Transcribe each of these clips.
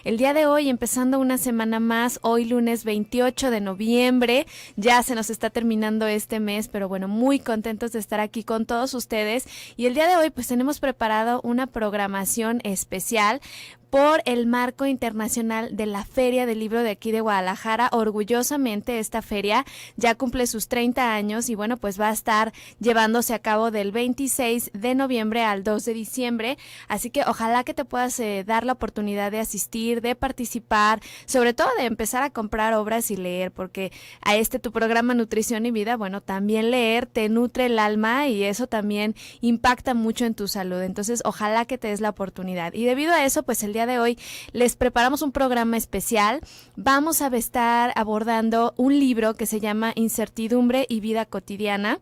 el día de hoy, empezando una semana más, hoy lunes 28 de noviembre, ya se nos está terminando este mes, pero bueno, muy contentos de estar aquí con todos ustedes. Y el día de hoy pues tenemos preparado una programación especial por el marco internacional de la Feria del Libro de aquí de Guadalajara. Orgullosamente esta feria ya cumple sus 30 años y bueno, pues va a estar llevándose a cabo del 26 de noviembre al 2 de diciembre, así que ojalá que te puedas dar la oportunidad de asistir, de participar, sobre todo de empezar a comprar obras y leer, porque a tu programa Nutrición y Vida, bueno, también leer te nutre el alma y eso también impacta mucho en tu salud, entonces ojalá que te des la oportunidad. Y debido a eso, pues el día de hoy les preparamos un programa especial. Vamos a estar abordando un libro que se llama Incertidumbre y Vida Cotidiana.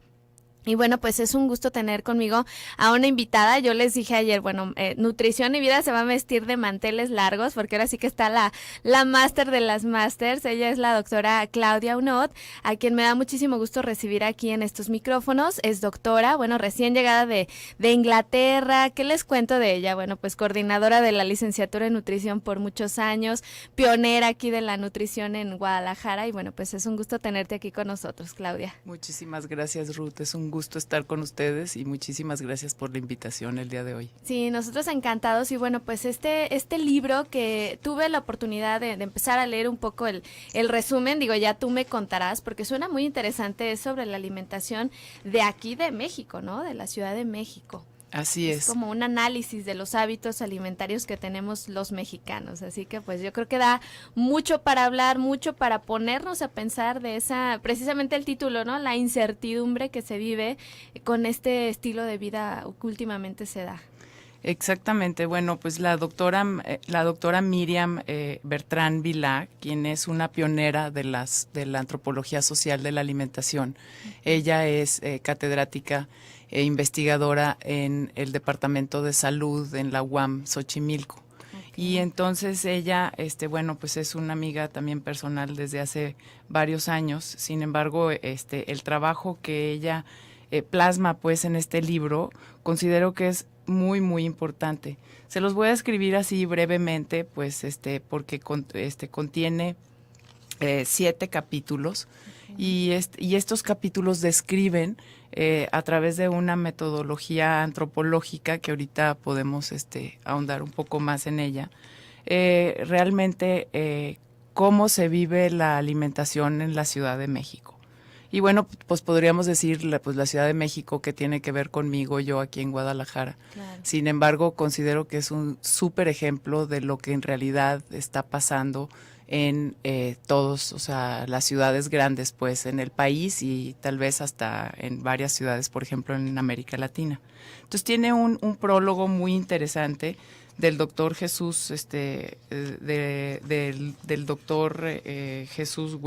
Y bueno, pues es un gusto tener conmigo a una invitada. Yo les dije ayer, bueno, Nutrición y Vida se va a vestir de manteles largos porque ahora sí que está la máster de las másters. Ella es la doctora Claudia Unot, a quien me da muchísimo gusto recibir aquí en estos micrófonos. Es doctora, bueno, recién llegada de Inglaterra. ¿Qué les cuento de ella? Bueno, pues coordinadora de la licenciatura en nutrición por muchos años, pionera aquí de la nutrición en Guadalajara. Y bueno, pues es un gusto tenerte aquí con nosotros, Claudia. Muchísimas gracias, Ruth. Es un gusto estar con ustedes y muchísimas gracias por la invitación el día de hoy. Sí, nosotros encantados y bueno, pues este libro que tuve la oportunidad de empezar a leer un poco el resumen, digo, ya tú me contarás porque suena muy interesante, es sobre la alimentación de aquí de México, ¿no? De la Ciudad de México. Así es. Es como un análisis de los hábitos alimentarios que tenemos los mexicanos, así que pues yo creo que da mucho para hablar, mucho para ponernos a pensar de esa, precisamente el título, ¿no? La incertidumbre que se vive con este estilo de vida que últimamente se da. Exactamente. Bueno, pues la doctora Miriam Bertrán Vilá, quien es una pionera de la antropología social de la alimentación. Ella es catedrática e investigadora en el Departamento de Salud en la UAM Xochimilco. Okay. Y entonces ella, bueno, pues es una amiga también personal desde hace varios años. Sin embargo, el trabajo que ella plasma pues en este libro, considero que es muy, muy importante. Se los voy a escribir así brevemente, pues porque contiene 7 capítulos. Okay. Y estos capítulos describen a través de una metodología antropológica que ahorita podemos ahondar un poco más en ella, realmente cómo se vive la alimentación en la Ciudad de México. Y bueno, pues podríamos decir pues la Ciudad de México, que tiene que ver conmigo, yo aquí en Guadalajara. Claro. Sin embargo, considero que es un súper ejemplo de lo que en realidad está pasando en todos, o sea, las ciudades grandes, pues, en el país y tal vez hasta en varias ciudades, por ejemplo, en América Latina. Entonces tiene un prólogo muy interesante del doctor Jesús, del doctor Jesús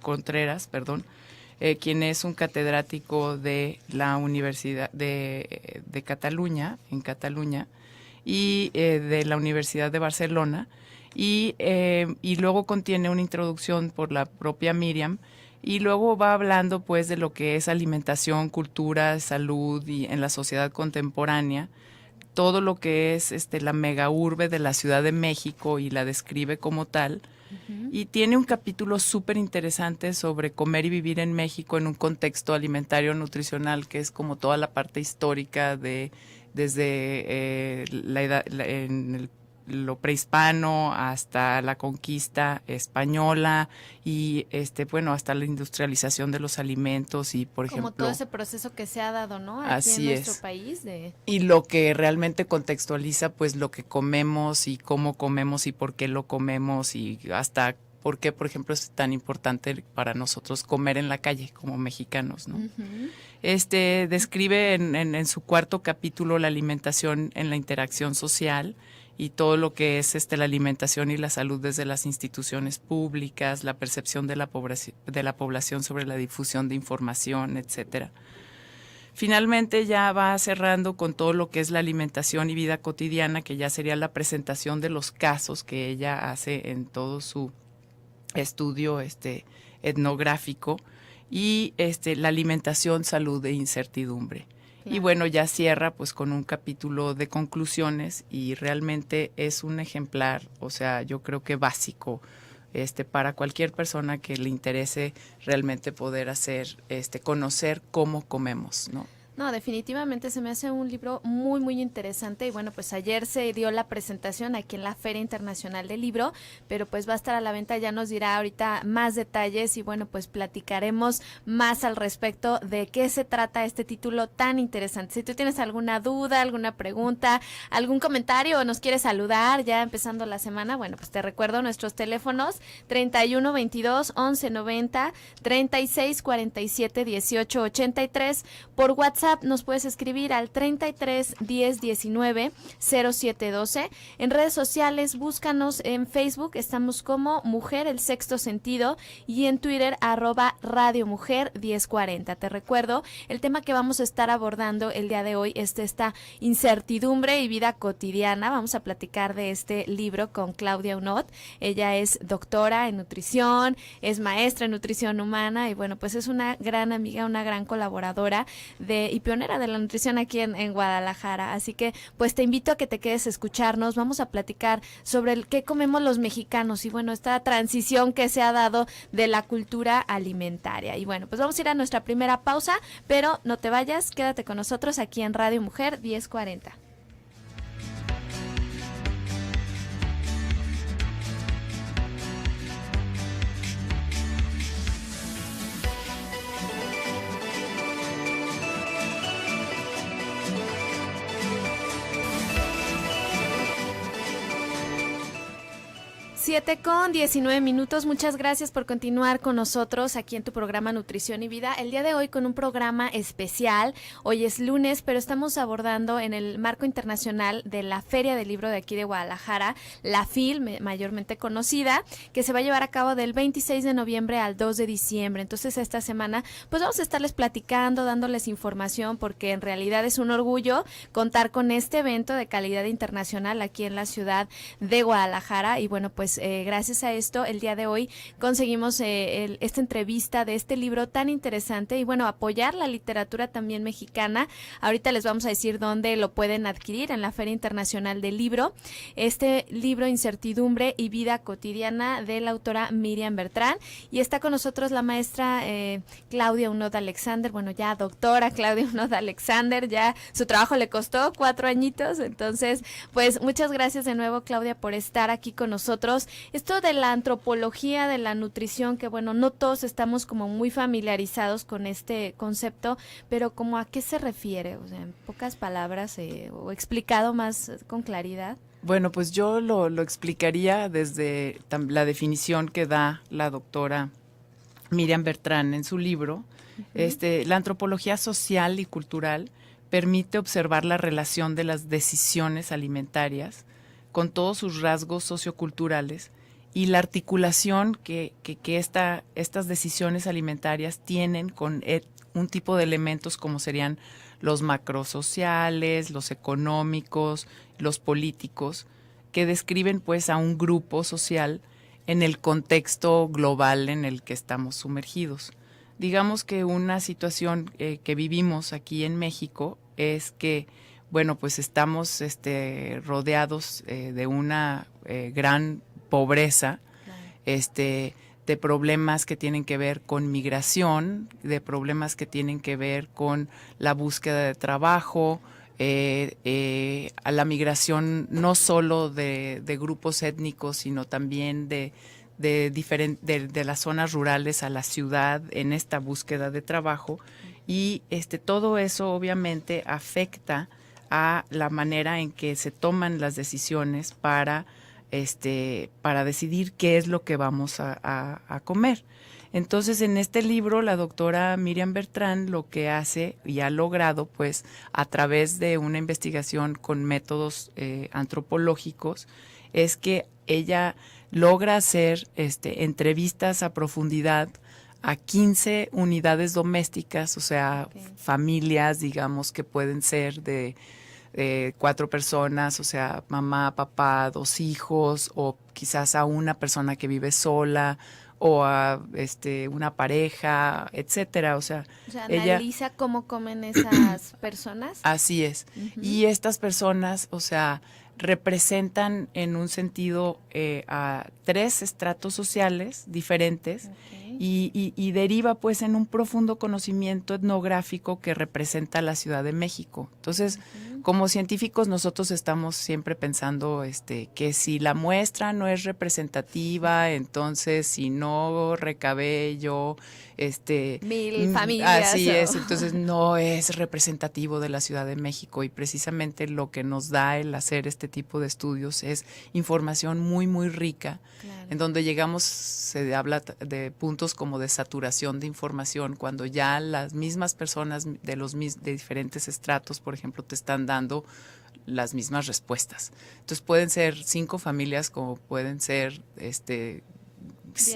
Contreras, perdón, quien es un catedrático de la Universidad de Cataluña, en Cataluña, y de la Universidad de Barcelona, y luego contiene una introducción por la propia Miriam, y luego va hablando pues de lo que es alimentación, cultura, salud y en la sociedad contemporánea, todo lo que es la mega urbe de la Ciudad de México y la describe como tal. Uh-huh. Y tiene un capítulo súper interesante sobre comer y vivir en México en un contexto alimentario nutricional, que es como toda la parte histórica desde lo prehispano hasta la conquista española y bueno, hasta la industrialización de los alimentos y por ejemplo como todo ese proceso que se ha dado, ¿no? Aquí en nuestro país y lo que realmente contextualiza pues lo que comemos y cómo comemos y por qué lo comemos y hasta por qué, por ejemplo, es tan importante para nosotros comer en la calle como mexicanos, ¿no? Uh-huh. Describe en su 4º capítulo la alimentación en la interacción social y todo lo que es la alimentación y la salud desde las instituciones públicas, la percepción de la población sobre la difusión de información, etcétera. Finalmente ya va cerrando con todo lo que es la alimentación y vida cotidiana, que ya sería la presentación de los casos que ella hace en todo su estudio etnográfico y la alimentación, salud e incertidumbre. Y bueno, ya cierra pues con un capítulo de conclusiones y realmente es un ejemplar, o sea, yo creo que básico para cualquier persona que le interese realmente poder hacer, conocer cómo comemos, ¿no? No, definitivamente se me hace un libro muy, muy interesante y bueno, pues ayer se dio la presentación aquí en la Feria Internacional del Libro, pero pues va a estar a la venta, ya nos dirá ahorita más detalles y bueno, pues platicaremos más al respecto de qué se trata este título tan interesante. Si tú tienes alguna duda, alguna pregunta, algún comentario o nos quieres saludar ya empezando la semana, bueno, pues te recuerdo nuestros teléfonos 31 22 11 90, 36 47 18 83, por WhatsApp nos puedes escribir al 33 10 19 07 12. En redes sociales, búscanos en Facebook, estamos como Mujer el Sexto Sentido y en Twitter @Radio Mujer 1040. Te recuerdo, el tema que vamos a estar abordando el día de hoy es esta incertidumbre y vida cotidiana. Vamos a platicar de este libro con Claudia Unod. Ella es doctora en nutrición, es maestra en nutrición humana y bueno, pues es una gran amiga, una gran colaboradora y pionera de la nutrición aquí en Guadalajara. Así que pues te invito a que te quedes a escucharnos. Vamos a platicar sobre qué comemos los mexicanos y bueno, esta transición que se ha dado de la cultura alimentaria. Y bueno, pues vamos a ir a nuestra primera pausa, pero no te vayas, quédate con nosotros aquí en Radio Mujer 1040. 7:19. Muchas gracias por continuar con nosotros aquí en tu programa Nutrición y Vida. El día de hoy con un programa especial. Hoy es lunes, pero estamos abordando en el marco internacional de la Feria del Libro de aquí de Guadalajara, la FIL, mayormente conocida, que se va a llevar a cabo del 26 de noviembre al 2 de diciembre. Entonces esta semana pues vamos a estarles platicando, dándoles información, porque en realidad es un orgullo contar con este evento de calidad internacional aquí en la ciudad de Guadalajara. Y bueno, pues gracias a esto el día de hoy conseguimos esta entrevista de este libro tan interesante y bueno, apoyar la literatura también mexicana. Ahorita les vamos a decir dónde lo pueden adquirir en la Feria Internacional del Libro. Este libro, Incertidumbre y Vida Cotidiana, de la autora Miriam Bertrán, y está con nosotros la maestra Claudia Unod Alexander, bueno, ya doctora Claudia Unod Alexander, ya su trabajo le costó 4 añitos, entonces pues muchas gracias de nuevo, Claudia, por estar aquí con nosotros. Esto de la antropología de la nutrición, que bueno, no todos estamos como muy familiarizados con este concepto, pero como a qué se refiere, o sea, en pocas palabras o explicado más con claridad. Bueno, pues yo lo explicaría desde la definición que da la doctora Miriam Bertrán en su libro. La antropología social y cultural permite observar la relación de las decisiones alimentarias con todos sus rasgos socioculturales y la articulación que estas decisiones alimentarias tienen con un tipo de elementos como serían los macrosociales, los económicos, los políticos, que describen pues a un grupo social en el contexto global en el que estamos sumergidos. Digamos que una situación que vivimos aquí en México es que bueno, pues estamos rodeados de una gran pobreza, de problemas que tienen que ver con migración, de problemas que tienen que ver con la búsqueda de trabajo, a la migración no solo de grupos étnicos, sino también de las zonas rurales a la ciudad en esta búsqueda de trabajo. Y todo eso obviamente afecta a la manera en que se toman las decisiones para decidir qué es lo que vamos a comer. Entonces, en este libro, la doctora Miriam Bertrán lo que hace y ha logrado, pues, a través de una investigación con métodos antropológicos, es que ella logra hacer entrevistas a profundidad a 15 unidades domésticas, o sea, familias, digamos, que pueden ser de 4 personas, o sea, mamá, papá, 2 hijos, o quizás a una persona que vive sola, o a una pareja, etcétera. O sea, O sea, ella analiza cómo comen esas personas. así es. Ujú. Y estas personas, o sea, representan en un sentido a 3 estratos sociales diferentes Ok. y deriva pues en un profundo conocimiento etnográfico que representa la Ciudad de México. Entonces, Ujú. como científicos nosotros estamos siempre pensando que si la muestra no es representativa, entonces si no recabé yo 1000 familias. así es, o- entonces no es representativo de la Ciudad de México y precisamente lo que nos da el hacer este tipo de estudios es información muy, muy rica, Claro. en donde llegamos, se habla de puntos como de saturación de información, cuando ya las mismas personas de diferentes estratos, por ejemplo, te están dando las mismas respuestas. Entonces pueden ser 5 familias como pueden ser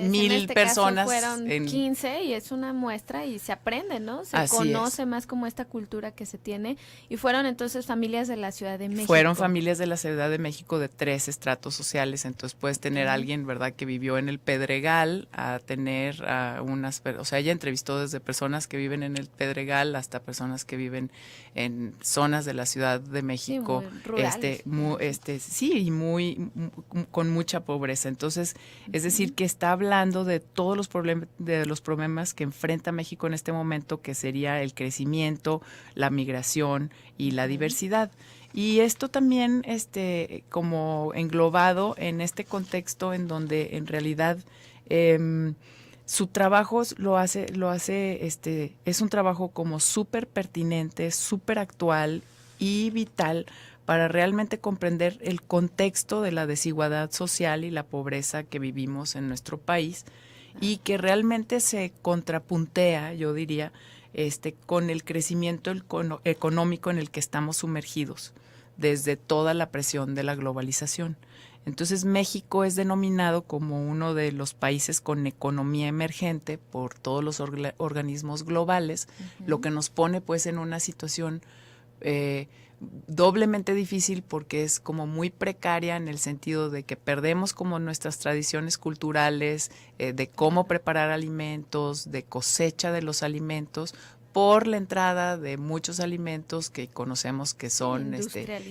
En 1000 este personas caso fueron en 15 y es una muestra y se aprende, ¿no? Se así conoce es. más como esta cultura que se tiene y fueron entonces familias de la Ciudad de México. Fueron familias de la Ciudad de México de 3 estratos sociales, entonces puedes tener a Ok. alguien, ¿verdad?, que vivió en el Pedregal, a tener a o sea, ella entrevistó desde personas que viven en el Pedregal hasta personas que viven en zonas de la Ciudad de Sí, México, muy rurales. sí, y con mucha pobreza. Entonces, es decir, que está hablando de todos los problemas que enfrenta México en este momento, que sería el crecimiento, la migración y la Ujú. diversidad. Y esto también, como englobado en este contexto en donde en realidad su trabajo es un trabajo como súper pertinente, súper actual y vital para realmente comprender el contexto de la desigualdad social y la pobreza que vivimos en nuestro país y que realmente se contrapuntea, yo diría, con el crecimiento económico en el que estamos sumergidos desde toda la presión de la globalización. Entonces México es denominado como uno de los países con economía emergente por todos los organismos globales, lo que nos pone pues en una situación eh, doblemente difícil porque es como muy precaria en el sentido de que perdemos como nuestras tradiciones culturales, de cómo preparar alimentos, de cosecha de los alimentos, por la entrada de muchos alimentos que conocemos que son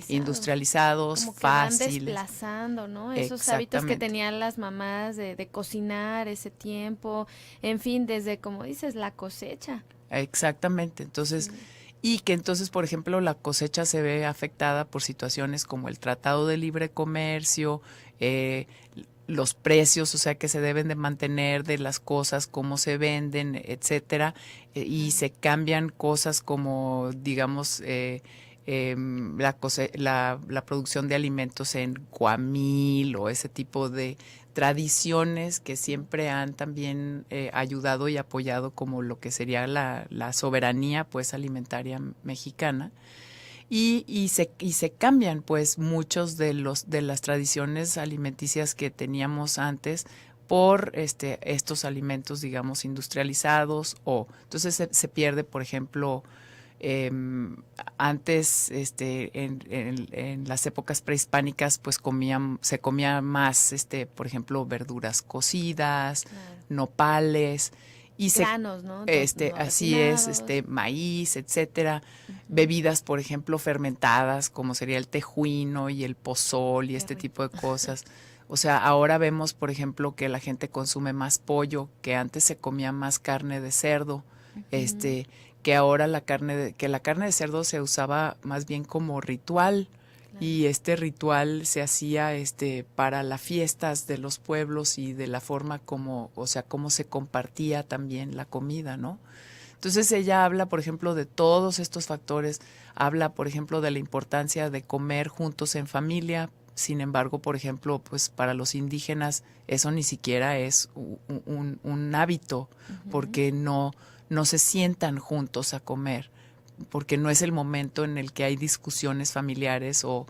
industrializados, Como que van fáciles. desplazando, ¿no? Esos hábitos que Exactamente. tenían las mamás de cocinar ese tiempo, en fin, desde, como dices, la cosecha. Exactamente. Entonces, y que entonces, por ejemplo, la cosecha se ve afectada por situaciones como el Tratado de Libre Comercio, los precios, o sea, que se deben de mantener de las cosas, cómo se venden, etcétera, y se cambian cosas como, digamos, la producción de alimentos en Guamil o ese tipo de tradiciones que siempre han también ayudado y apoyado como lo que sería la soberanía pues alimentaria mexicana. Y se cambian pues muchos de las tradiciones alimenticias que teníamos antes por estos alimentos digamos industrializados o entonces se pierde por ejemplo eh, antes en las épocas prehispánicas pues se comía más por ejemplo verduras cocidas, Claro. nopales y Granos, ¿no? No así es, refinados. maíz, etcétera, Ujú. bebidas, por ejemplo, fermentadas, como sería el tejuino y el pozol y Qué este rico. tipo de cosas. O sea, ahora vemos, por ejemplo, que la gente consume más pollo, que antes se comía más carne de cerdo, Ujú. que ahora que la carne de cerdo se usaba más bien como ritual. Claro. Y este ritual se hacía para las fiestas de los pueblos y de la forma como, o sea, cómo se compartía también la comida, ¿no? Entonces ella habla, por ejemplo, de todos estos factores, habla, por ejemplo, de la importancia de comer juntos en familia. Sin embargo, por ejemplo, pues para los indígenas eso ni siquiera es un hábito, Ujú. porque no se sientan juntos a comer porque no es el momento en el que hay discusiones familiares o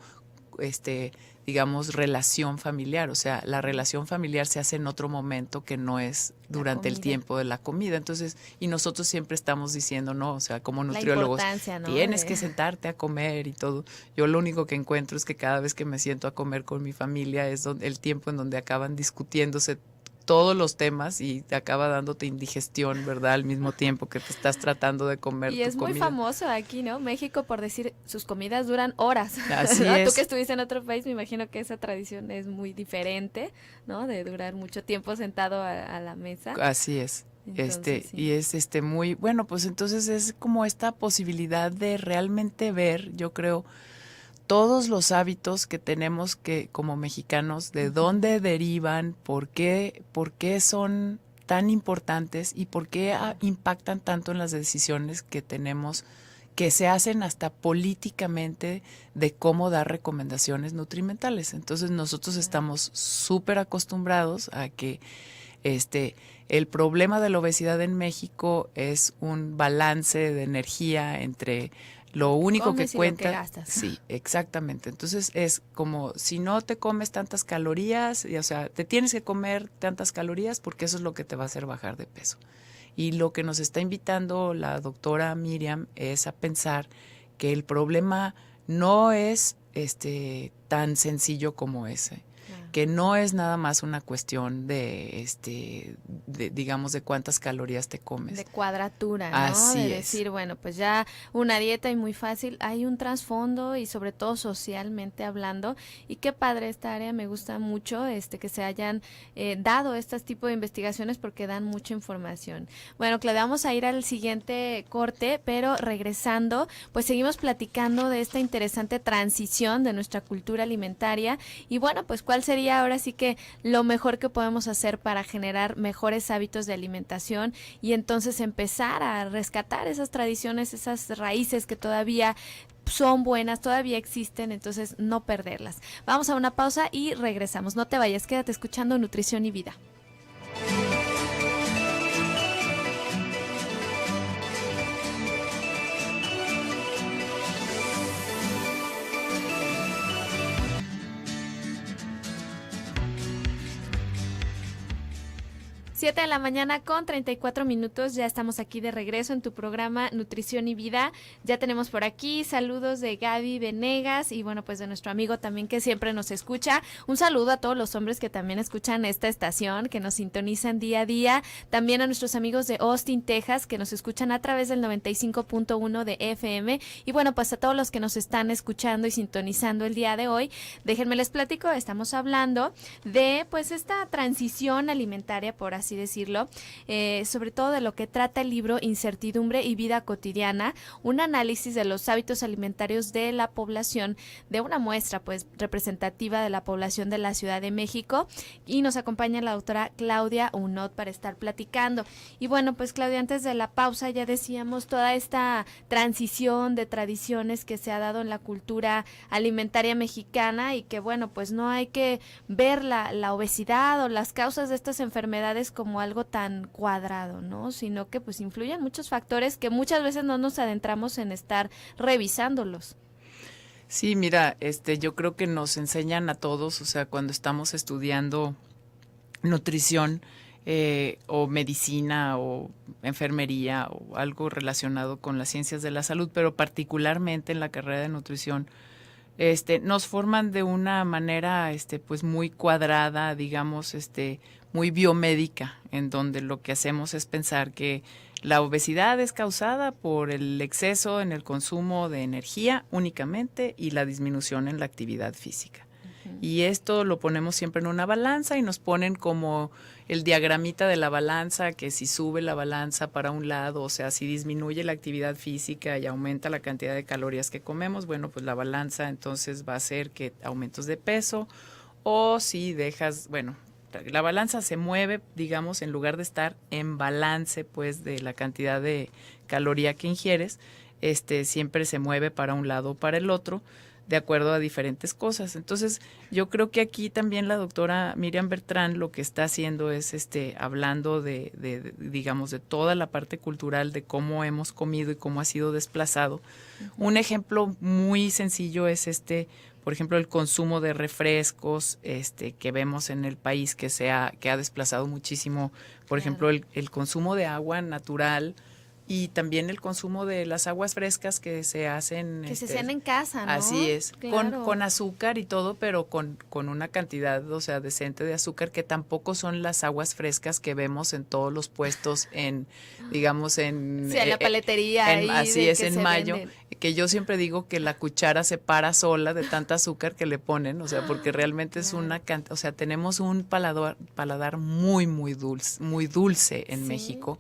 digamos, relación familiar. O sea, la relación familiar se hace en otro momento que no es durante el tiempo de la comida. Entonces, y nosotros siempre estamos diciendo, no, o sea, como nutriólogos, ¿no? tienes que sentarte a comer y todo. Yo lo único que encuentro es que cada vez que me siento a comer con mi familia es el tiempo en donde acaban discutiéndose todos los temas y te acaba dándote indigestión, ¿verdad? Al mismo tiempo que te estás tratando de comer y tu es muy comida. famoso aquí, ¿no? México, por decir, sus comidas duran horas. Así ¿no? es. Tú que estuviste en otro país, me imagino que esa tradición es muy diferente, ¿no? De durar mucho tiempo sentado a la mesa. Así es. Entonces, sí. Y es muy bueno, pues entonces es como esta posibilidad de realmente ver, yo creo, todos los hábitos que tenemos que como mexicanos, de dónde derivan, por qué son tan importantes y por qué impactan tanto en las decisiones que tenemos, que se hacen hasta políticamente, de cómo dar recomendaciones nutrimentales. Entonces nosotros estamos súper acostumbrados a que el problema de la obesidad en México es un balance de energía entre lo único que cuenta. Lo que gastas. Sí, exactamente. Entonces es como si no te comes tantas calorías, o sea, te tienes que comer tantas calorías porque eso es lo que te va a hacer bajar de peso. Y lo que nos está invitando la doctora Miriam es a pensar que el problema no es tan sencillo como ese. Que no es nada más una cuestión de digamos, de cuántas calorías te comes. De cuadratura, ¿no? Así de es. decir, bueno, pues ya una dieta y muy fácil, hay un trasfondo y sobre todo socialmente hablando, y qué padre esta área, me gusta mucho que se hayan dado este tipo de investigaciones porque dan mucha información. Bueno, Claudia, vamos a ir al siguiente corte, pero regresando, pues seguimos platicando de esta interesante transición de nuestra cultura alimentaria y bueno, pues cuál sería ahora sí que lo mejor que podemos hacer para generar mejores hábitos de alimentación y entonces empezar a rescatar esas tradiciones, esas raíces que todavía son buenas, todavía existen, entonces no perderlas. Vamos a una pausa y regresamos. No te vayas, quédate escuchando Nutrición y Vida. 7 de la mañana con 34 minutos, ya estamos aquí de regreso en tu programa Nutrición y Vida. Ya tenemos por aquí saludos de Gaby Venegas y bueno, pues de nuestro amigo también que siempre nos escucha. Un saludo a todos los hombres que también escuchan esta estación, que nos sintonizan día a día. También a nuestros amigos de Austin, Texas, que nos escuchan a través del 95.1 de FM. Y bueno, pues a todos los que nos están escuchando y sintonizando el día de hoy, déjenme les platico, estamos hablando de pues esta transición alimentaria, por así decirlo, sobre todo de lo que trata el libro Incertidumbre y Vida Cotidiana, un análisis de los hábitos alimentarios de la población, de una muestra pues representativa de la población de la Ciudad de México, y nos acompaña la doctora Claudia Unot para estar platicando. Y bueno, pues Claudia, antes de la pausa ya decíamos toda esta transición de tradiciones que se ha dado en la cultura alimentaria mexicana y que bueno, pues no hay que ver la obesidad o las causas de estas enfermedades como algo tan cuadrado, ¿no? Sino que pues influyen muchos factores que muchas veces no nos adentramos en estar revisándolos. Sí, mira, yo creo que nos enseñan a todos, o sea, cuando estamos estudiando nutrición o medicina o enfermería o algo relacionado con las ciencias de la salud, pero particularmente en la carrera de nutrición, nos forman de una manera, pues muy cuadrada, digamos, muy biomédica, en donde lo que hacemos es pensar que la obesidad es causada por el exceso en el consumo de energía únicamente y la disminución en la actividad física. Y esto lo ponemos siempre en una balanza y nos ponen como el diagramita de la balanza, que si sube la balanza para un lado, o sea, si disminuye la actividad física y aumenta la cantidad de calorías que comemos, bueno, pues la balanza entonces va a hacer que aumentos de peso, o si dejas, bueno, la balanza se mueve, digamos, en lugar de estar en balance, pues, de la cantidad de caloría que ingieres, siempre se mueve para un lado o para el otro, de acuerdo a diferentes cosas. Entonces, yo creo que aquí también la doctora Miriam Bertrán lo que está haciendo es hablando de digamos, de toda la parte cultural, de cómo hemos comido y cómo ha sido desplazado. Un ejemplo muy sencillo es por ejemplo, el consumo de refrescos que vemos en el país que ha desplazado muchísimo, por ejemplo, el consumo de agua natural y también el consumo de las aguas frescas que se hacen. Que se hacen en casa, ¿no? Así es, Claro. con azúcar y todo, pero con una cantidad, o sea, decente de azúcar, que tampoco son las aguas frescas que vemos en todos los puestos digamos, en... Sí, en la paletería. Así es, en Mayo, venden. que yo siempre digo que la cuchara se para sola de tanta azúcar que le ponen, o sea, porque realmente es una cantidad, o sea, tenemos un paladar muy, muy dulce en México.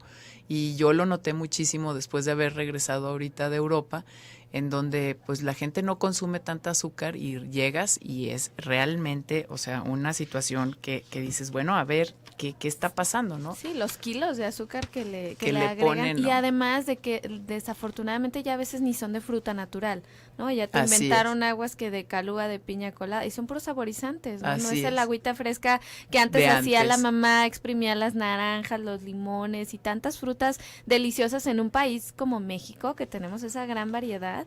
Y yo lo noté muchísimo después de haber regresado ahorita de Europa, en donde pues la gente no consume tanta azúcar y llegas y es realmente, o sea, una situación que dices, bueno, a ver, ¿qué está pasando, no? Sí, los kilos de azúcar que Que le le agregan. ponen, ¿no? Y además de que desafortunadamente ya a veces ni son de fruta natural, ¿no? Ya te Así inventaron aguas que de caluga, de piña colada, y son puros saborizantes, ¿no? No Así es el es. agüita fresca que antes De hacía la antes. mamá, exprimía las naranjas, los limones y tantas frutas deliciosas en un país como México, que tenemos esa gran variedad.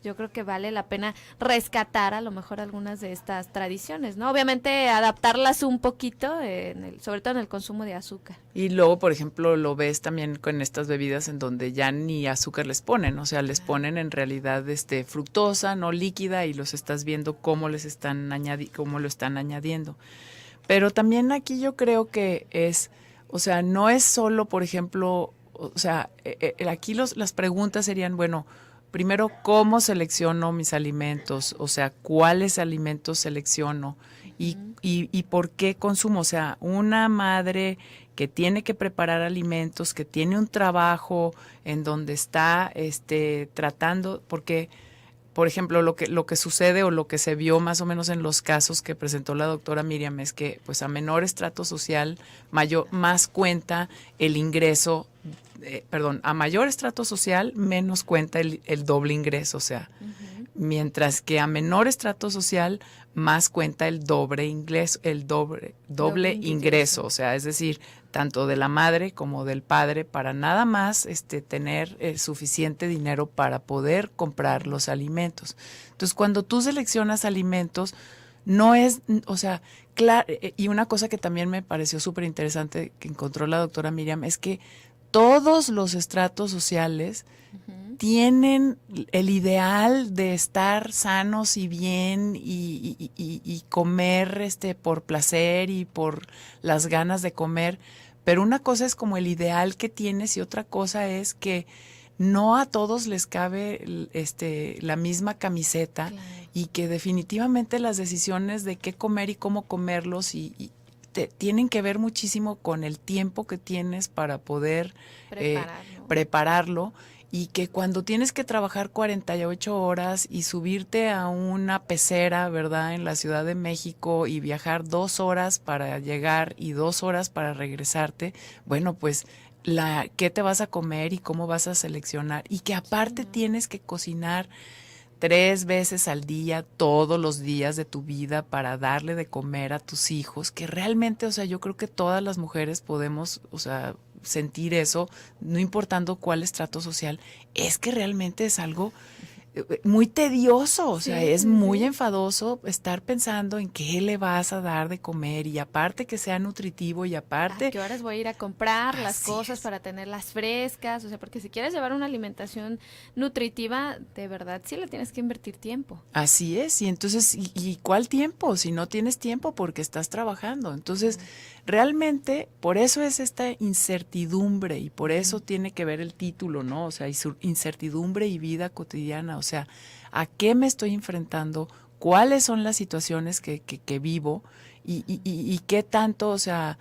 Yo creo que vale la pena rescatar a lo mejor algunas de estas tradiciones, ¿no? Obviamente adaptarlas un poquito, sobre todo en el consumo de azúcar. Y luego, por ejemplo, lo ves también con estas bebidas en donde ya ni azúcar les ponen, o sea, les ponen en realidad fructosa, no líquida, y los estás viendo cómo lo están añadiendo. Pero también aquí yo creo que o sea, no es solo, por ejemplo, o sea, aquí las preguntas serían, bueno, primero, ¿cómo selecciono mis alimentos? O sea, ¿cuáles alimentos selecciono? Y por qué consumo? O sea, una madre que tiene que preparar alimentos, que tiene un trabajo en donde está tratando, porque, por ejemplo, lo que sucede o lo que se vio más o menos en los casos que presentó la doctora Miriam es que pues a menor estrato social, más cuenta el ingreso, a mayor estrato social, menos cuenta el doble ingreso, o sea, mientras que a menor estrato social, más cuenta el doble ingreso, o sea, es decir, tanto de la madre como del padre, para nada más tener suficiente dinero para poder comprar los alimentos. Entonces, cuando tú seleccionas alimentos, no es, o sea, claro, y una cosa que también me pareció súper interesante que encontró la doctora Miriam es que todos los estratos sociales tienen el ideal de estar sanos y bien y comer por placer y por las ganas de comer, pero una cosa es como el ideal que tienes y otra cosa es que no a todos les cabe la misma camiseta. Claro. Y que definitivamente las decisiones de qué comer y cómo comerlos tienen que ver muchísimo con el tiempo que tienes para poder prepararlo, y que cuando tienes que trabajar 48 horas y subirte a una pecera, ¿verdad?, en la Ciudad de México y viajar 2 horas para llegar y 2 horas para regresarte, bueno, pues qué te vas a comer y cómo vas a seleccionar, y que aparte tienes que cocinar 3 veces al día, todos los días de tu vida, para darle de comer a tus hijos, que realmente, o sea, yo creo que todas las mujeres podemos, o sea, sentir eso, no importando cuál estrato social, es que realmente es algo muy tedioso, o sea, es muy enfadoso estar pensando en qué le vas a dar de comer, y aparte que sea nutritivo, y aparte... ¿A qué horas voy a ir a comprar las cosas para tenerlas frescas? O sea, porque si quieres llevar una alimentación nutritiva, de verdad sí le tienes que invertir tiempo. Así es, y entonces, ¿y cuál tiempo? Si no tienes tiempo porque estás trabajando. Entonces, realmente, por eso es esta incertidumbre, y por eso tiene que ver el título, ¿no? O sea, incertidumbre y vida cotidiana. O sea, ¿a qué me estoy enfrentando? ¿Cuáles son las situaciones que vivo? Y qué tanto, o sea,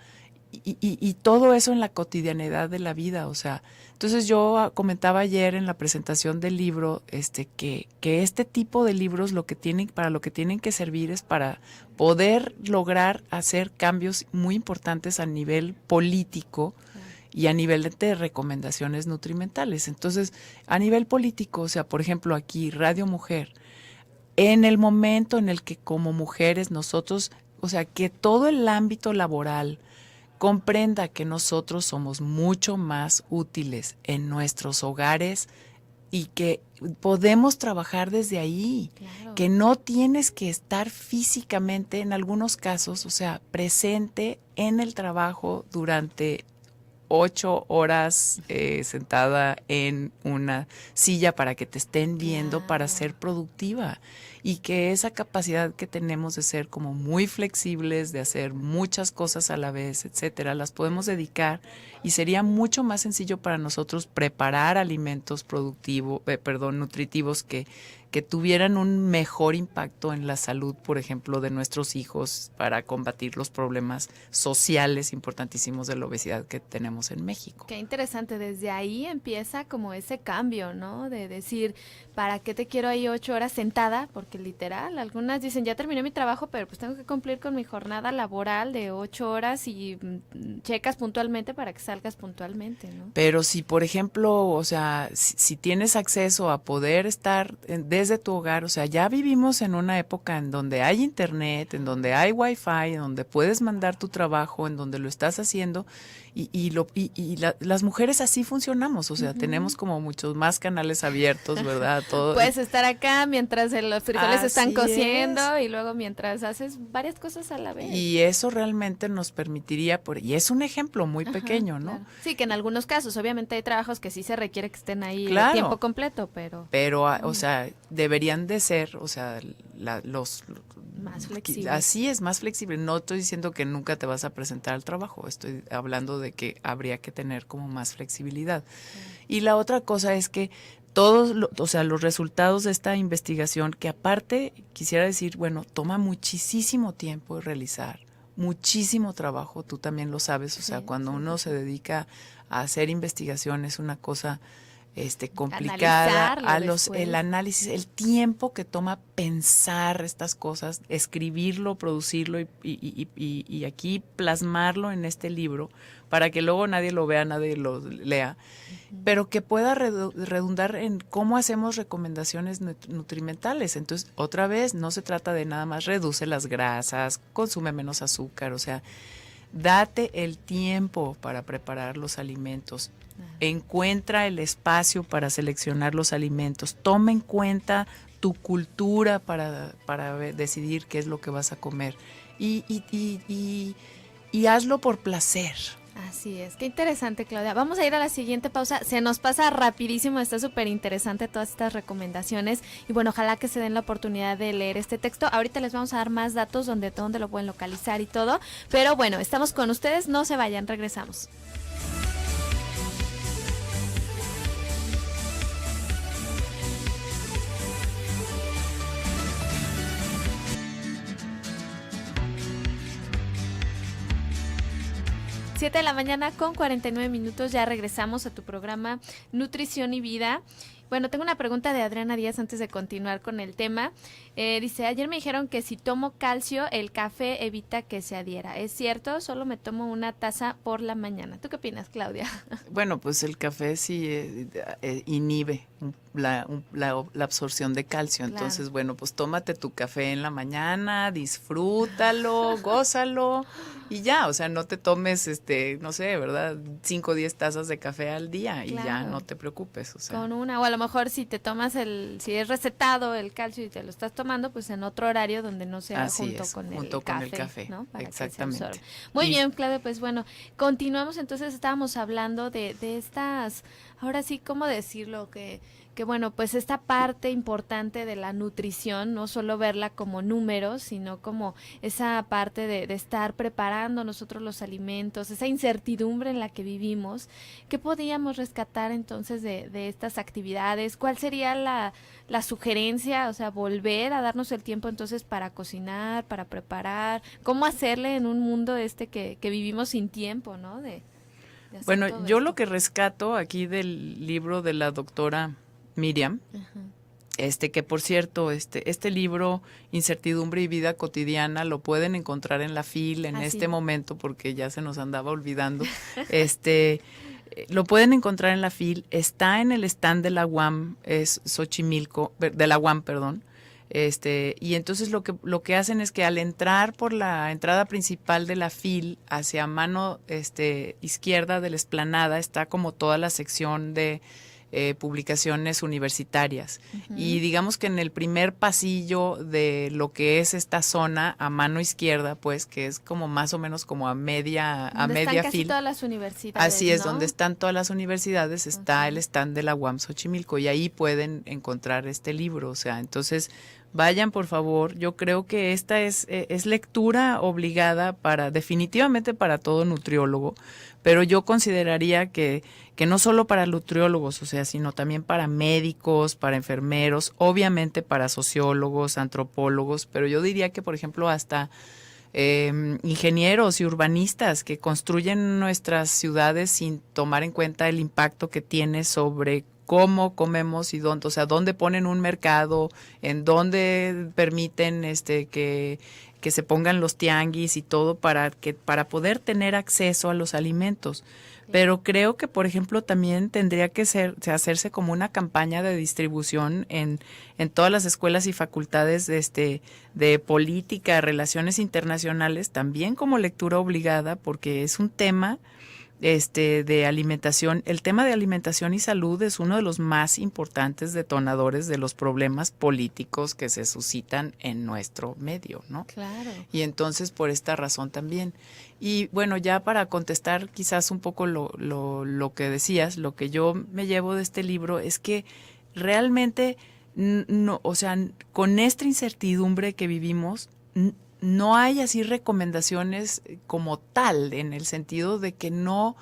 y todo eso en la cotidianidad de la vida, o sea. Entonces yo comentaba ayer en la presentación del libro que este tipo de libros para lo que tienen que servir es para poder lograr hacer cambios muy importantes a nivel político y a nivel de recomendaciones nutrimentales. Entonces, a nivel político, o sea, por ejemplo, aquí Radio Mujer, en el momento en el que como mujeres nosotros, o sea, que todo el ámbito laboral comprenda que nosotros somos mucho más útiles en nuestros hogares y que podemos trabajar desde ahí, Claro. que no tienes que estar físicamente en algunos casos, o sea, presente en el trabajo durante 8 horas sentada en una silla para que te estén viendo, para Claro. ser productiva. Y que esa capacidad que tenemos de ser como muy flexibles, de hacer muchas cosas a la vez, etcétera, las podemos dedicar y sería mucho más sencillo para nosotros preparar alimentos nutritivos que tuvieran un mejor impacto en la salud, por ejemplo, de nuestros hijos para combatir los problemas sociales importantísimos de la obesidad que tenemos en México. Qué interesante, desde ahí empieza como ese cambio, ¿no? De decir, ¿para qué te quiero ahí 8 horas sentada? Porque literal, algunas dicen, ya terminé mi trabajo, pero pues tengo que cumplir con mi jornada laboral de 8 horas y checas puntualmente para que salgas puntualmente, ¿no? Pero si, por ejemplo, o sea, si tienes acceso a poder estar desde tu hogar, o sea, ya vivimos en una época en donde hay internet, en donde hay wifi, en donde puedes mandar tu trabajo, en donde lo estás haciendo las mujeres así funcionamos, o sea, tenemos como muchos más canales abiertos, ¿verdad? Todo. Puedes estar acá mientras los frijoles están Así cociendo es. y luego mientras haces varias cosas a la vez. Y eso realmente nos permitiría, y es un ejemplo muy Ajá, pequeño, ¿no? claro. Sí, que en algunos casos, obviamente hay trabajos que sí se requiere que estén ahí Claro. tiempo completo, pero Pero, o sea, deberían de ser, o sea, los más flexibles. así es, más flexible. No estoy diciendo que nunca te vas a presentar al trabajo, estoy hablando de que habría que tener como más flexibilidad. Y la otra cosa es que o sea, los resultados de esta investigación, que aparte quisiera decir, bueno, toma muchísimo tiempo de realizar, muchísimo trabajo, tú también lo sabes, o sea, Sí, cuando sí, uno sí, se sí. dedica a hacer investigación es una cosa complicada, Analizarlo el después. análisis, el tiempo que toma pensar estas cosas, escribirlo, producirlo y aquí plasmarlo en este libro para que luego nadie lo vea, nadie lo lea, pero que pueda redundar en cómo hacemos recomendaciones nutrimentales. Entonces, otra vez, no se trata de nada más reduce las grasas, consume menos azúcar, o sea, date el tiempo para preparar los alimentos. Encuentra el espacio para seleccionar los alimentos. Toma en cuenta tu cultura para decidir qué es lo que vas a comer. Y hazlo por placer. Así es, qué interesante, Claudia. Vamos a ir a la siguiente pausa. Se nos pasa rapidísimo, está súper interesante todas estas recomendaciones y bueno, ojalá que se den la oportunidad de leer este texto. Ahorita les vamos a dar más datos donde lo pueden localizar y todo, pero bueno, estamos con ustedes, no se vayan, regresamos. Siete de la mañana con 49 minutos, ya regresamos a tu programa Nutrición y Vida. Bueno, tengo una pregunta de Adriana Díaz antes de continuar con el tema. Dice, ayer me dijeron que si tomo calcio, el café evita que se adhiera. ¿Es cierto? Solo me tomo una taza por la mañana. ¿Tú qué opinas, Claudia? Bueno, pues el café sí inhibe la absorción de calcio. Claro. Entonces, bueno, pues tómate tu café en la mañana, disfrútalo, gózalo y ya. O sea, no te tomes, no sé, ¿verdad? 5 o 10 tazas de café al día y ya Claro. no te preocupes. O sea. Con una, o a lo mejor si te tomas si es recetado el calcio y te lo estás tomando, pues en otro horario donde no sea Así junto es, con junto el con café, el café, ¿no? Para que se exactamente. absorba. Muy Y- bien, Claudia, pues bueno, continuamos entonces, estábamos hablando de estas, ahora sí, ¿cómo decirlo? Que bueno, pues esta parte importante de la nutrición, no solo verla como números, sino como esa parte de estar preparando nosotros los alimentos, esa incertidumbre en la que vivimos. ¿Qué podíamos rescatar entonces de estas actividades? ¿Cuál sería la sugerencia? O sea, volver a darnos el tiempo entonces para cocinar, para preparar, cómo hacerle en un mundo que vivimos sin tiempo, ¿no? De hacer Bueno, todo yo esto. lo que rescato aquí del libro de la doctora Miriam, Ajá. que por cierto, este libro, Incertidumbre y Vida Cotidiana, lo pueden encontrar en la FIL en Así este es. momento porque ya se nos andaba olvidando. Lo pueden encontrar en la FIL, está en el stand de la UAM, es Xochimilco, de la UAM, perdón. Y entonces lo que hacen es que al entrar por la entrada principal de la FIL hacia mano izquierda de la explanada está como toda la sección de publicaciones universitarias. Y digamos que en el primer pasillo de lo que es esta zona, a mano izquierda, pues, que es como más o menos como a media están casi fila. todas las universidades, Así es, ¿no? donde están todas las universidades, está el stand de la UAM Xochimilco, y ahí pueden encontrar este libro. O sea, entonces vayan, por favor. Yo creo que esta es lectura obligada definitivamente para todo nutriólogo, pero yo consideraría que no solo para nutriólogos, o sea, sino también para médicos, para enfermeros, obviamente para sociólogos, antropólogos, pero yo diría que, por ejemplo, hasta ingenieros y urbanistas que construyen nuestras ciudades sin tomar en cuenta el impacto que tiene sobre cómo comemos y dónde, o sea, dónde ponen un mercado, en dónde permiten que se pongan los tianguis y todo para poder tener acceso a los alimentos. Pero creo que, por ejemplo, también tendría que hacerse como una campaña de distribución en todas las escuelas y facultades de política, relaciones internacionales, también como lectura obligada, porque es un tema de alimentación. El tema de alimentación y salud es uno de los más importantes detonadores de los problemas políticos que se suscitan en nuestro medio, ¿no? Claro. Y entonces por esta razón también. Y bueno, ya para contestar quizás un poco lo que decías, lo que yo me llevo de este libro es que realmente no, o sea, con esta incertidumbre que vivimos, no hay así recomendaciones como tal, en el sentido de que no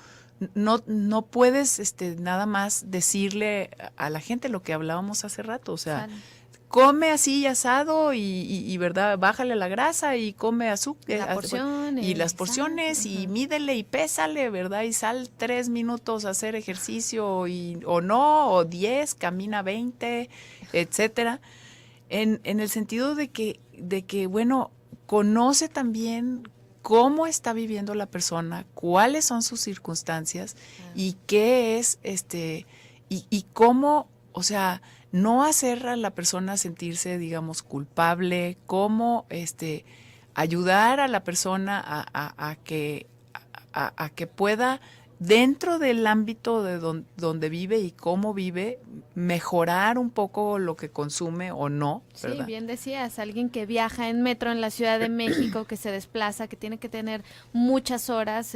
puedes nada más decirle a la gente lo que hablábamos hace rato, o sea, come así asado y verdad, bájale la grasa y come azúcar y las porciones y mídele y pésale, ¿verdad? Y sal 3 minutos a hacer ejercicio o no, o 10, camina 20, etcétera. En el sentido de que bueno, conoce también cómo está viviendo la persona, cuáles son sus circunstancias y qué es y cómo, o sea, no hacer a la persona sentirse, digamos, culpable, cómo ayudar a la persona a que pueda, dentro del ámbito de donde vive y cómo vive, mejorar un poco lo que consume o no, ¿verdad? Sí, bien decías, alguien que viaja en metro en la Ciudad de México, que se desplaza, que tiene que tener muchas horas,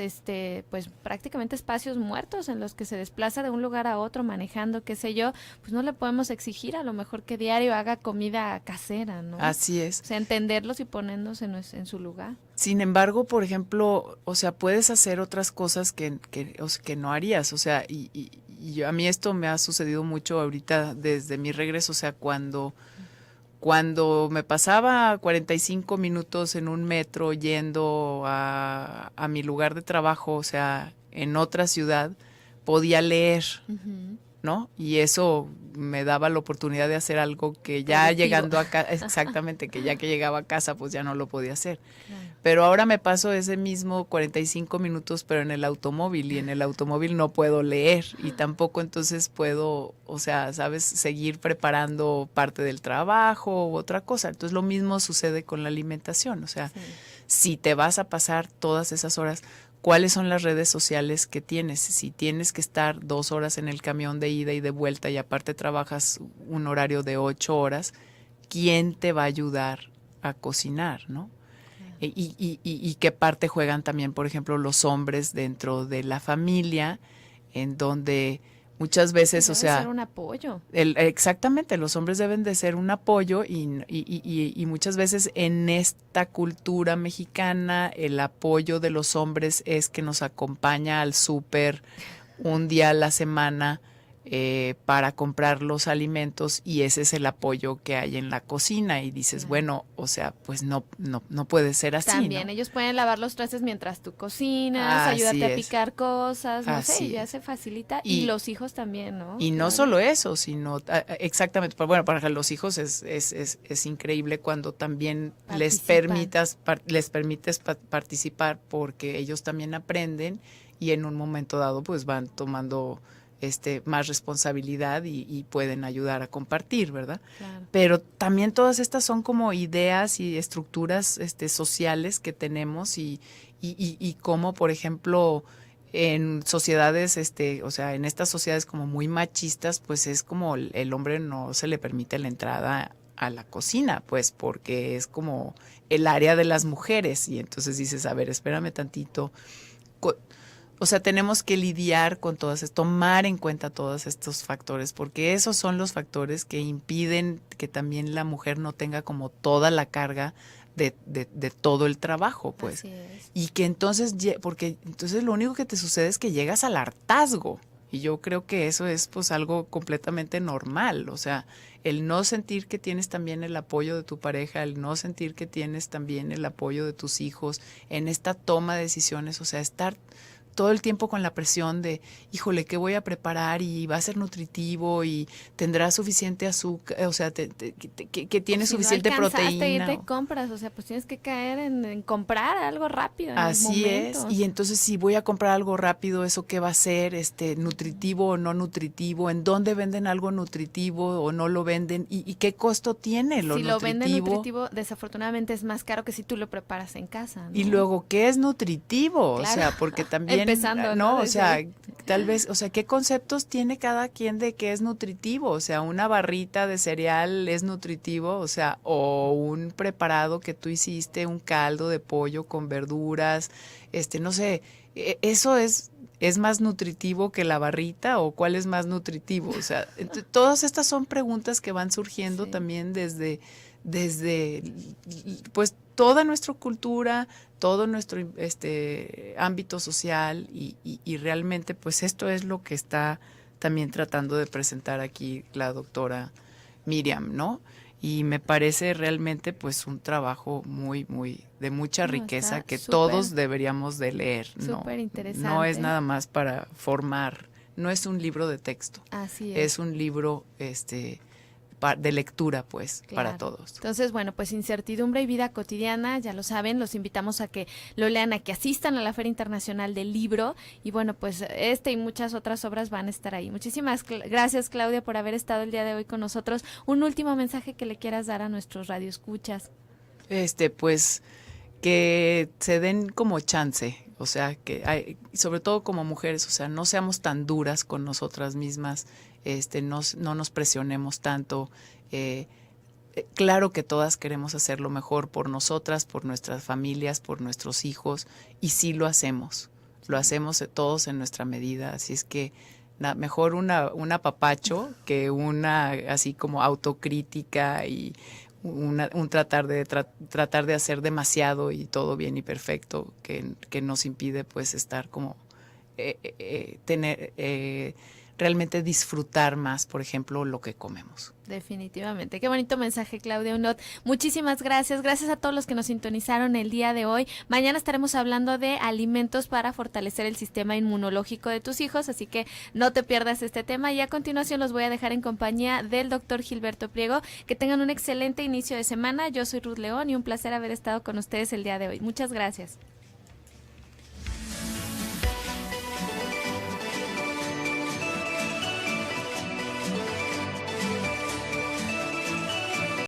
pues prácticamente espacios muertos en los que se desplaza de un lugar a otro manejando, qué sé yo, pues no le podemos exigir a lo mejor que diario haga comida casera, ¿no? Así es. O sea, entenderlos y ponernos en su lugar. Sin embargo, por ejemplo, o sea, puedes hacer otras cosas que no harías, o sea, y a mí esto me ha sucedido mucho ahorita desde mi regreso, o sea, cuando me pasaba 45 minutos en un metro yendo a mi lugar de trabajo, o sea, en otra ciudad, podía leer, ¿no? Y eso me daba la oportunidad de hacer algo que ya llegando a casa, exactamente, que ya que llegaba a casa, pues ya no lo podía hacer. Claro. Pero ahora me paso ese mismo 45 minutos, pero en el automóvil, y en el automóvil no puedo leer, y tampoco entonces puedo, o sea, ¿sabes?, seguir preparando parte del trabajo u otra cosa. Entonces lo mismo sucede con la alimentación, o sea, si te vas a pasar todas esas horas, ¿cuáles son las redes sociales que tienes? Si tienes que estar 2 horas en el camión de ida y de vuelta y aparte trabajas un horario de 8 horas, ¿quién te va a ayudar a cocinar, no? Y qué parte juegan también, por ejemplo, los hombres dentro de la familia, en donde muchas veces, o sea, ser un apoyo. Exactamente, los hombres deben de ser un apoyo y muchas veces en esta cultura mexicana el apoyo de los hombres es que nos acompaña al súper un día a la semana para comprar los alimentos, y ese es el apoyo que hay en la cocina, y dices, bueno, o sea, pues no puede ser así. También, ¿no? ellos pueden lavar los trastes mientras tú cocinas, ayudarte a picar cosas, no sé, ya se facilita, y los hijos también, ¿no? Y no solo eso, sino exactamente, bueno, para los hijos es increíble cuando también les permites participar, porque ellos también aprenden y en un momento dado pues van tomando más responsabilidad y pueden ayudar a compartir, ¿verdad? Claro. Pero también todas estas son como ideas y estructuras sociales que tenemos y cómo, por ejemplo, en sociedades, o sea, en estas sociedades como muy machistas, pues es como el hombre no se le permite la entrada a la cocina, pues porque es como el área de las mujeres. Y entonces dices, a ver, espérame tantito. O sea, tenemos que lidiar con tomar en cuenta todos estos factores, porque esos son los factores que impiden que también la mujer no tenga como toda la carga de todo el trabajo, pues. Así es. Y que entonces, porque entonces lo único que te sucede es que llegas al hartazgo. Y yo creo que eso es pues algo completamente normal. O sea, el no sentir que tienes también el apoyo de tu pareja, el no sentir que tienes también el apoyo de tus hijos en esta toma de decisiones, o sea, estar todo el tiempo con la presión de, híjole, ¿qué voy a preparar? Y va a ser nutritivo y tendrá suficiente azúcar, o sea, que tiene suficiente no proteína. Ir de compras, o sea, pues tienes que caer en comprar algo rápido. Así es, y entonces si voy a comprar algo rápido, ¿eso qué va a ser? ¿Nutritivo o no nutritivo? ¿En dónde venden algo nutritivo o no lo venden? ¿Y qué costo tiene lo nutritivo? Si lo venden nutritivo, desafortunadamente es más caro que si tú lo preparas en casa, ¿no? Y luego, ¿qué es nutritivo? Claro. O sea, porque también empezando, ¿no? O sea, ahí. tal vez, o sea, ¿qué conceptos tiene cada quien de qué es nutritivo? O sea, una barrita de cereal es nutritivo, o sea, o un preparado que tú hiciste, un caldo de pollo con verduras, no sé, eso es más nutritivo que la barrita o cuál es más nutritivo? O sea, todas estas son preguntas que van surgiendo también desde pues toda nuestra cultura, todo nuestro ámbito social y realmente pues esto es lo que está también tratando de presentar aquí la doctora Miriam, ¿no? Y me parece realmente pues un trabajo muy, muy de mucha riqueza que todos deberíamos de leer, ¿no? Súper interesante. No es nada más para formar, no es un libro de texto. Así es un libro de lectura, pues, claro, para todos. Entonces, bueno, pues Incertidumbre y Vida Cotidiana, ya lo saben, los invitamos a que lo lean, a que asistan a la Feria Internacional del Libro, y bueno, pues y muchas otras obras van a estar ahí. Muchísimas gracias, Claudia, por haber estado el día de hoy con nosotros. Un último mensaje que le quieras dar a nuestros radioescuchas. Pues, que se den como chance, o sea, que sobre todo como mujeres, o sea, no seamos tan duras con nosotras mismas, no nos presionemos tanto. Claro que todas queremos hacer lo mejor por nosotras, por nuestras familias, por nuestros hijos, y sí lo hacemos todos en nuestra medida, así es que mejor un apapacho que una así como autocrítica y un tratar de hacer demasiado y todo bien y perfecto que nos impide pues estar como tener realmente disfrutar más, por ejemplo, lo que comemos. Definitivamente. Qué bonito mensaje, Claudia Unot. Muchísimas gracias. Gracias a todos los que nos sintonizaron el día de hoy. Mañana estaremos hablando de alimentos para fortalecer el sistema inmunológico de tus hijos, así que no te pierdas este tema. Y a continuación los voy a dejar en compañía del doctor Gilberto Priego. Que tengan un excelente inicio de semana. Yo soy Ruth León y un placer haber estado con ustedes el día de hoy. Muchas gracias.